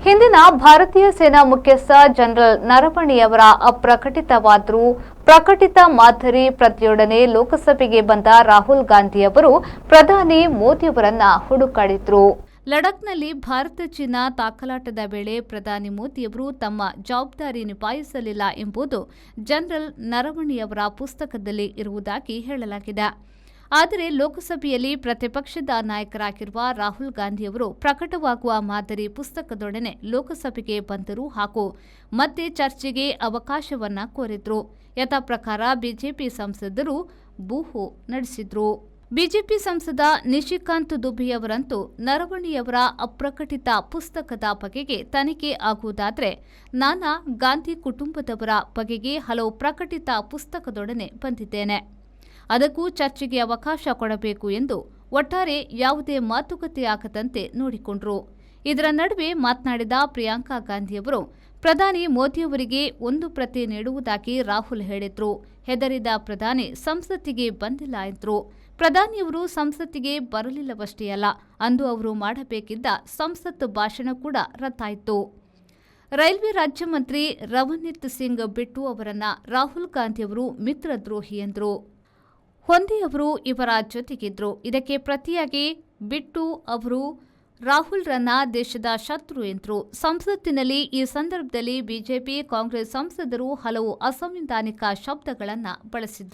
ಹಿಂದಿನ ಭಾರತೀಯ ಸೇನಾ ಮುಖ್ಯಸ್ಥ ಜನರಲ್ ನರವಣೆಯವರ ಅಪ್ರಕಟಿತವಾದರೂ ಪ್ರಕಟಿತ ಮಾದರಿ ಪ್ರತಿಯೊಡನೆ ಲೋಕಸಭೆಗೆ ಬಂದ ರಾಹುಲ್ ಗಾಂಧಿಯವರು ಪ್ರಧಾನಿ ಮೋದಿಯವರನ್ನ ಹುಡುಕಾಡಿದ್ರು. ಲಡಾಖ್ನಲ್ಲಿ ಭಾರತ ಚೀನಾ ತಾಕಲಾಟದ ವೇಳೆ ಪ್ರಧಾನಿ ಮೋದಿಯವರು ತಮ್ಮ ಜವಾಬ್ದಾರಿ ನಿಭಾಯಿಸಲಿಲ್ಲ ಎಂಬುದು ಜನರಲ್ ನರವಣೆಯವರ ಪುಸ್ತಕದಲ್ಲಿ ಇರುವುದಾಗಿ ಹೇಳಲಾಗಿದೆ. ಆದರೆ ಲೋಕಸಭೆಯಲ್ಲಿ ಪ್ರತಿಪಕ್ಷದ ನಾಯಕರಾಗಿರುವ ರಾಹುಲ್ ಗಾಂಧಿಯವರು ಪ್ರಕಟವಾಗುವ ಮಾದರಿ ಪುಸ್ತಕದೊಡನೆ ಲೋಕಸಭೆಗೆ ಬಂದರು ಹಾಗೂ ಮತ್ತೆ ಚರ್ಚೆಗೆ ಅವಕಾಶವನ್ನ ಕೋರಿದ್ರು. ಯಥಾ ಪ್ರಕಾರ ಬಿಜೆಪಿ ಸಂಸದರು ಬೂಹು ನಡೆಸಿದ್ರು. ಬಿಜೆಪಿ ಸಂಸದ ನಿಶಿಕಾಂತ್ ದುಬೆಯವರಂತೂ ನರವಣೆಯವರ ಅಪ್ರಕಟಿತ ಪುಸ್ತಕದ ಬಗೆಗೆ ತನಿಖೆ ಆಗುವುದಾದರೆ ನಾನಾ ಗಾಂಧಿ ಕುಟುಂಬದವರ ಬಗೆಗೆ ಹಲವು ಪ್ರಕಟಿತ ಪುಸ್ತಕದೊಡನೆ ಬಂದಿದ್ದೇನೆ, ಅದಕ್ಕೂ ಚರ್ಚೆಗೆ ಅವಕಾಶ ಕೊಡಬೇಕು ಎಂದು ಒಟ್ಟಾರೆ ಯಾವುದೇ ಮಾತುಕತೆಯಾಗದಂತೆ ನೋಡಿಕೊಂಡರು. ಇದರ ನಡುವೆ ಮಾತನಾಡಿದ ಪ್ರಿಯಾಂಕಾ ಗಾಂಧಿಯವರು ಪ್ರಧಾನಿ ಮೋದಿಯವರಿಗೆ ಒಂದು ಪ್ರತಿ ನೀಡುವುದಾಗಿ ರಾಹುಲ್ ಹೇಳಿದ್ರು. ಹೆದರಿದ ಪ್ರಧಾನಿ ಸಂಸತ್ತಿಗೆ ಬಂದಿಲ್ಲ ಎಂದರು. ಪ್ರಧಾನಿಯವರು ಸಂಸತ್ತಿಗೆ ಬರಲಿಲ್ಲವಷ್ಟೇ ಅಲ್ಲ, ಅಂದು ಅವರು ಮಾಡಬೇಕಿದ್ದ ಸಂಸತ್ ಭಾಷಣ ಕೂಡ ರದ್ದಾಯಿತು. ರೈಲ್ವೆ ರಾಜ್ಯ ಮಂತ್ರಿ ರವನೀತ್ ಸಿಂಗ್ ಬಿಟ್ಟು ಅವರನ್ನ ರಾಹುಲ್ ಗಾಂಧಿಯವರು ಮಿತ್ರದ್ರೋಹಿ ಎಂದರು. ಹೊಂದಿ ಅವರು ಇವರ ಜೊತೆಗಿದ್ರು. ಇದಕ್ಕೆ ಪ್ರತಿಯಾಗಿ ಬಿಟ್ಟು ಅವರು ರಾಹುಲ್ರನ್ನ ದೇಶದ ಶತ್ರು ಎಂದರು. ಸಂಸತ್ತಿನಲ್ಲಿ ಈ ಸಂದರ್ಭದಲ್ಲಿ ಬಿಜೆಪಿ ಕಾಂಗ್ರೆಸ್ ಸಂಸದರು ಹಲವು ಅಸಂವಿಧಾನಿಕ ಶಬ್ದಗಳನ್ನು ಬಳಸಿದ್ರು.